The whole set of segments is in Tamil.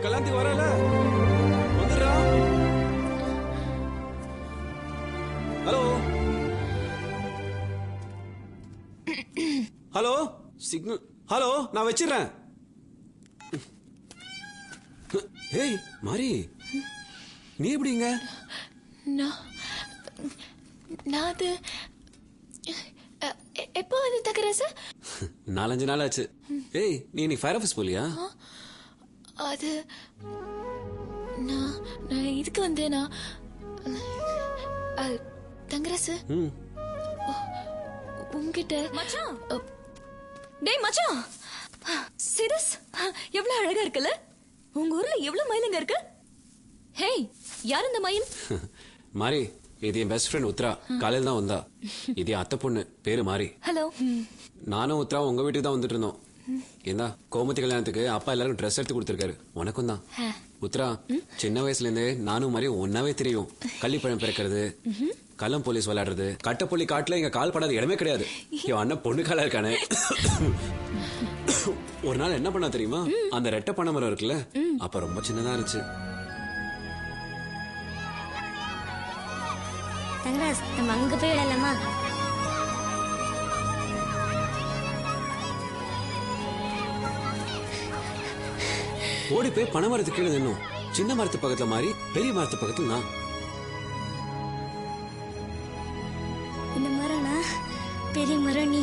கல்யாணத்துக்கு வரல வந்துடுறா. Hello hello signal. ஹலோ நான் வச்சிடுறேன். ஏய் மாரி, நீ எப்படிங்க? நான் அது எப்போ அது தகராசு? 4-5 நாள் ஆச்சு. ஏய் நீ இன்னைக்கு ஃபயர் ஆஃபீஸ் போலியா? அது நான் இதுக்கு வந்தேனா தங்கராசு உங்ககிட்ட. மச்சான், டேய் மச்சான், சிரஸ் எவ்வளவு அழகா இருக்குல்ல? உங்க ஊர்ல எவ்வளவு மயிலுங்க இருக்கு? ஹேய், யார் இந்த மயில்? மாரி, இது என் பெஸ்ட் ஃப்ரெண்ட் உத்ரா. காலையில் தான் வந்தா. இது என் அத்தை பொண்ணு, பேரு மாரி. ஹலோ. நானும் உத்ரா உங்க வீட்டுக்கு தான் வந்துட்டு இருந்தோம். ஏந்தா கோமதி கல்யாணத்துக்கு அப்பா எல்லாரும் ட்ரெஸ் எடுத்து கொடுத்துருக்காரு. உனக்கும் தான். உத்ரா, சின்ன வயசுல இருந்தே நானும் மாதிரி ஒன்னாவே தெரியும். கள்ளிப்பழம் பிறக்கிறது, கள்ளம் போலீஸ் விளையாடுறது, கட்டப்புள்ளி காட்டுல எங்க கால் படாத இடமே கிடையாது. என் அண்ணன் பொண்ணு காலா இருக்கானே. ஒரு நாள் என்ன பண்ணா தெரியுமா? அந்த ரெட்டை பனை மரம் இருக்குல்ல, அப்ப ரொம்ப சின்னதா இருந்துச்சு. தங்கராஜ், நம்ம அங்க போய் விடலாமா? ஓடி போய் பனை மரத்துக்கு கீழே நின்னோம். சின்ன மரத்து பக்கத்துல மாறி, பெரிய மரத்து பக்கத்துல நான். இந்த மரம்னா பெரிய மரம். நீ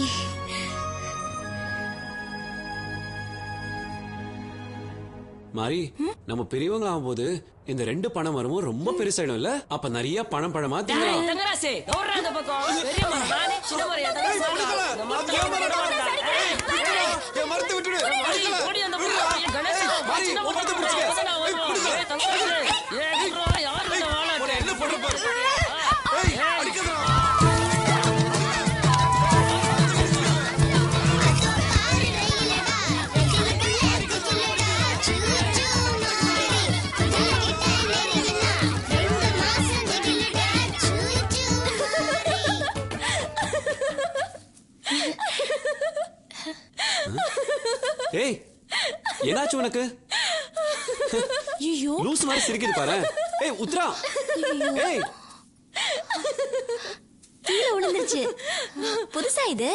மாறி, நம்ம பெரியவங்க ஆகும்போது இந்த 2 பனை மரமும் ரொம்ப பெருசாயிடும் இல்ல? அப்ப நிறைய பழம் பழமா திங்கலாம். தங்கராசே, ஓடுறா அந்த பக்கம். பெரிய மரம் நானே, சின்ன மரம் எதனா சாப்பிடலாம். இந்த மரத்தை மரத்தை விட்டுடு. ஓடி அந்த பக்கம். கணேஷ், மாறி, உன் மரத்தை பிடிச்சுக்க. ஏய் தங்கராசே, ஏய் குட்ரா, யார் இந்த வாளை? என்ன பண்ற பாரு. ஏய், அடிக்காதடா. ஏய், என்னாச்சு உனக்கு? ஐயோ, லூஸ் மாதிரி சிரிக்குது பாரு. ஏய் உத்ரா, ஏய் கீழே விழுந்துருச்சு. புதுசா இது?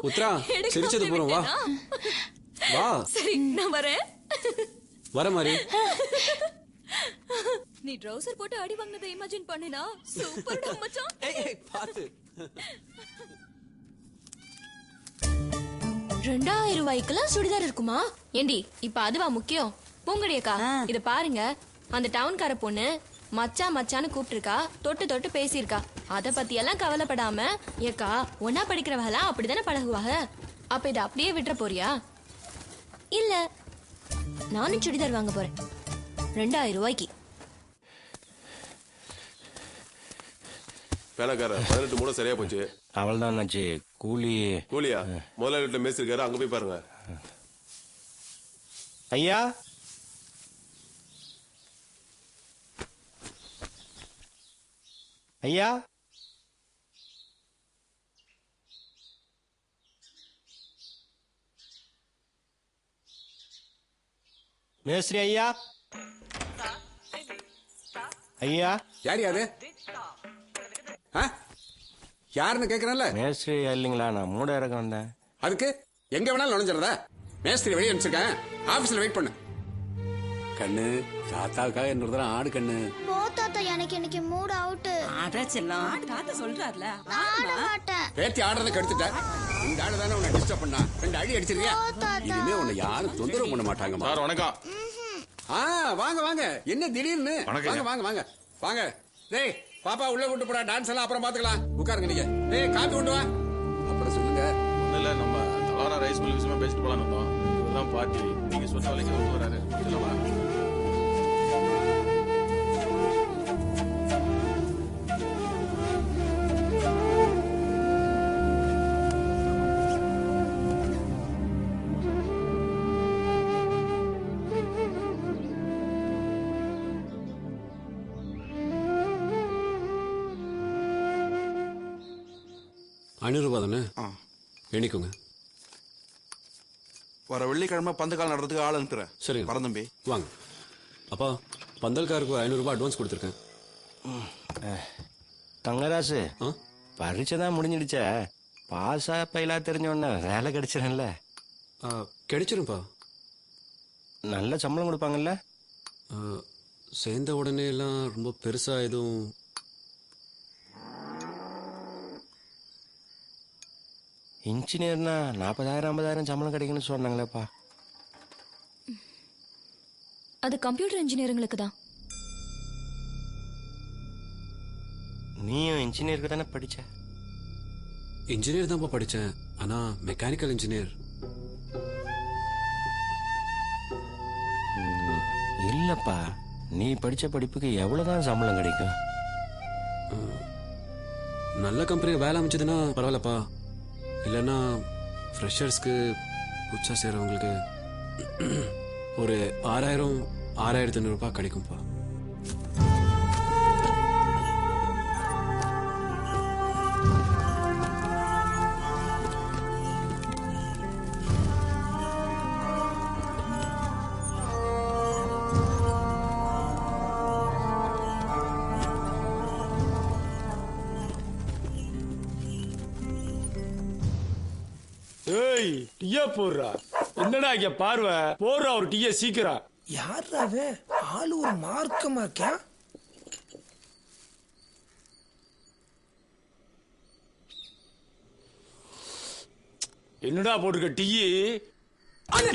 உத்ரா, சிரிச்சது போறோம். வா வா. சரி, நான் வரேன். வர மாதிரி. நீ ட்ரவுசர் போட்டு அடி வாங்கினதை இமேஜின் பண்ணினா சூப்பர் மச்சான். ஏய் பாத்து. 2000 ரூபாய்க்குலாம் சுடிதார் இருக்குமா? ஏண்டி, இப்ப அதுவா முக்கியம்? பூங்கடியக்கா, இத பாருங்க. அந்த டவுன்கார பொண்ணு மச்சா மச்சான்னு கூப்பிட்டுருக்கா, தொட்டு தொட்டு பேசியிருக்கா. அத பத்தி எல்லாம் கவலைப்படாம, ஏக்கா ஒன்னா படிக்கிறவங்கலாம் அப்படித்தானே பழகுவாங்க. அப்ப இத அப்படியே விட்டுற போறியா? இல்ல, நானும் சுடிதார் வாங்க போறேன் 2000 ரூபாய்க்கு. வேலைக்கார 18 மூட சரியா போச்சு. அவள்தான் ஆச்சு. கூலியா? முதலாளி வீட்டுல மேஸ் இருக்காரு, அங்க போய் பாருங்க. ஐயா, ஐயா, மேஸ்திரி ஐயா, ஐயா. யார் யாரு? யாருன்னு கேக்குறேன்ல. மேஸ்திரி இல்லைங்களா? நான் மூட இறக்க வந்தேன். அதுக்கு எங்க வேணாலும் நுழைஞ்சிடறதா? மேஸ்திரி வெளியே அனுப்பிச்சிருக்கேன், ஆபீஸ்ல வெயிட் பண்ணு. கண்ணு, தாத்தாவுக்காக இன்னொரு தடவை ஆடு கண்ணு. போ தாத்தா, எனக்கு இன்னைக்கு மூட் அவுட். ஆடா செல்லம், தாத்தா சொல்றாருல. ஆட மாட்டேன். பேத்தி ஆடுறதை கெடுத்துட்ட. இந்த ஆடு தானே உன்னை டிஸ்டர்ப் பண்ணா. 2 அடி அடிச்சிருக்கியா? இனிமே உன்னை யாரும் தொந்தரவு பண்ண மாட்டாங்க. சார் வணக்கம். வாங்க வாங்க. என்ன திடீர்னு? வாங்க வாங்க வாங்க வாங்க. டேய் பாப்பா உள்ள கூட்டு போடா. டான்ஸ் எல்லாம் அப்புறம் பாத்துக்கலாம். உட்காருங்க நீங்க. டேய் காப்பி கொண்டு வா. அப்புறம் சொல்லுங்க. ஒண்ணு இல்ல, நம்ம தலாரா ரைஸ் மில் விஷயமா பேசிட்டு போலான்னு இருந்தோம். இதுதான் பார்ட்டி. நீங்க சொன்ன வேலைக்கு வந்து வராரு. இல்லவா? ₹500 தானே? எண்ணிக்கோங்க. வர வெள்ளிக்கிழமை பந்து கால் நடுறதுக்கு ஆள் அனுப்புறேன். சரி பரந்தம்பி வாங்க. அப்பா பந்தல்காருக்கு ஒரு 500 ரூபாய் அட்வான்ஸ் கொடுத்துருக்கேன். தங்கராசு ஆ? பரீட்சை தான் முடிஞ்சிடுச்ச, பாஸா பயிலா தெரிஞ்சோடனே வேலை கிடைச்சிடல. கிடைச்சிரும்ப்பா. நல்ல சம்பளம் கொடுப்பாங்கல்ல? சேர்ந்த உடனே எல்லாம் ரொம்ப பெருசா எதுவும் இன்ஜினியர்னா 40,000-50,000 சம்பளம் கிடைக்குன்னு சொன்னாங்களேப்பா. அது கம்ப்யூட்டர் இன்ஜினியருங்களுக்கு தான். நீயும் இன்ஜினியருக்கு தானே படிச்ச? இன்ஜினியர் தான்ப்பா படித்தேன். ஆனால் மெக்கானிக்கல் இன்ஜினியர். இல்லப்பா, நீ படிச்ச படிப்புக்கு எவ்வளவுதான் சம்பளம் கிடைக்கும்? நல்ல கம்பெனியில் வேலை அமைச்சதுன்னா பரவாயில்லப்பா. இல்லைன்னா ஃப்ரெஷர்ஸ்க்கு புதுசாக செய்கிறவங்களுக்கு ஒரு 6,000-6,500 ரூபாய் கிடைக்கும்ப்பா. ஏய், டீயா போடுறா. என்னடா இங்க பார்வை, போடுறா ஒரு டீய சீக்கிரம். யாரா அவன்? ஆளு ஒரு மார்க்கமா இருக்கான். என்னடா போட்டிருக்க டீ?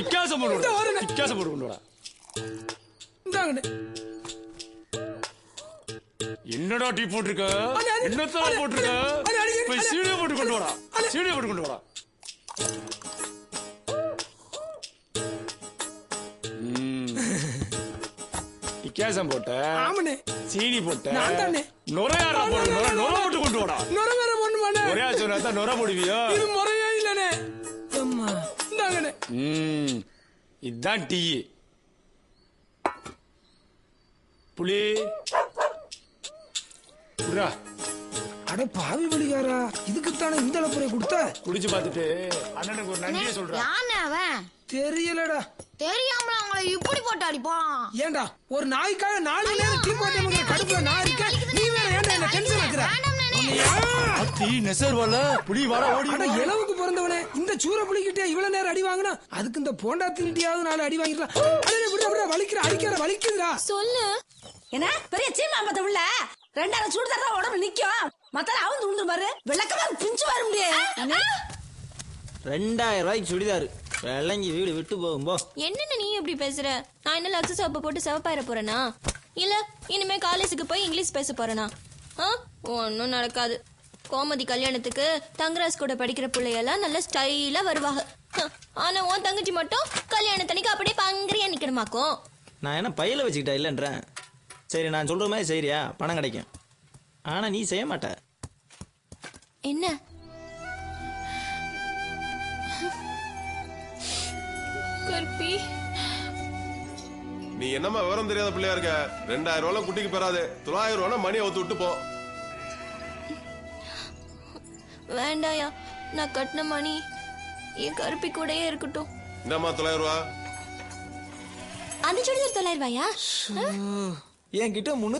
வித்தியாசம் போட்டு வித்தியாசம் போட்டு கொண்டு வாடா. என்னடா டீ போட்டிருக்க? என்னத்தான் போட்டிருக்க? போய் சீடியை போட்டு கொண்டு வாடா. சீடியை போட்டு கொண்டு வாடா. வித்தியாசம் போட்ட, சீனி போட்ட, நுரையாரா போட்டு நுர போட்டு கொண்டு வாடா. நுரையா சொன்னா நுர போடுவியோ? இதுதான் டீ. புளி அட பாவி வழிகாரா, இதுக்குத்தானே இந்த அளப்புரை கொடுத்த? குடிச்சு பார்த்துட்டு அண்ணனுக்கு ஒரு நன்றியை சொல்றேன். யானே அவன்? தெரியலடா. தெரியாமல அவங்கள இப்படி போட்டு அடிப்பான். ஏண்டா ஒரு நாய்க்காக 4 நேரம் டீ போட்டவங்க கடுப்புல நான் இருக்கேன், நீ வேற ஏன்டா என்ன டென்ஷன் ஆக்குற? டீ நெசர்வால புளி வர ஓடி. அட இளவுக்கு பிறந்தவனே, இந்த சூர புளிக்கிட்டே இவ்வளவு நேரம் அடி வாங்கினா அதுக்கு இந்த போண்டா திண்டியாவது 4 அடி வாங்கிடலாம். வலிக்கிற அடிக்கிற வலிக்குதுடா. சொல்லு. என்ன பெரிய சீமா பத்த உள்ள 2 சூடு தர உடம்பு நிக்கும். மத்தால அவன் துண்டு பாரு, விளக்கமா பிஞ்சு வர முடியாது. 2000 ரூபாய்க்கு சுடிதாரு வெள்ளங்கி வீடு விட்டு போகும்போ. என்னென்ன நீ எப்படி பேசுற? நான் என்ன லக்ஸ சோப்பு போட்டு சிவப்பாயிர போறேனா? இல்ல இனிமே காலேஜுக்கு போய் இங்கிலீஷ் பேச போறேனா? ஒன்னும் நடக்காது. கோமதி கல்யாணத்துக்கு தங்கராஜ் கூட படிக்கிற பிள்ளையெல்லாம் நல்ல ஸ்டைலா வருவாங்க. ஆனா உன் தங்கச்சி மட்டும் கல்யாணத்தன்னைக்கு அப்படியே பங்கரியா நிக்கணுமாக்கும். நான் என்ன பையில வச்சுக்கிட்டா இல்லன்றேன். சரி நான் சொல்ற மாதிரி செய்யறியா, பணம் கிடைக்கும். ஆனா நீ செய்ய மாட்ட. என்ன? கற்பி, நீ என்னமா விவரம் தெரியாத பிள்ளையா இருக்க? 2000 ரூபாய் குட்டிக்கு பெறாது, 900 ரூபாய் மணி அவுத்து விட்டு போ. வேண்டாயா, நான் கட்டின மணி என் கருப்பி கூடயே இருக்கட்டும். என்னம்மா 900 ரூபாய்? அந்த சுடிதார் 900 ரூபாயா? என்கிட்ட 300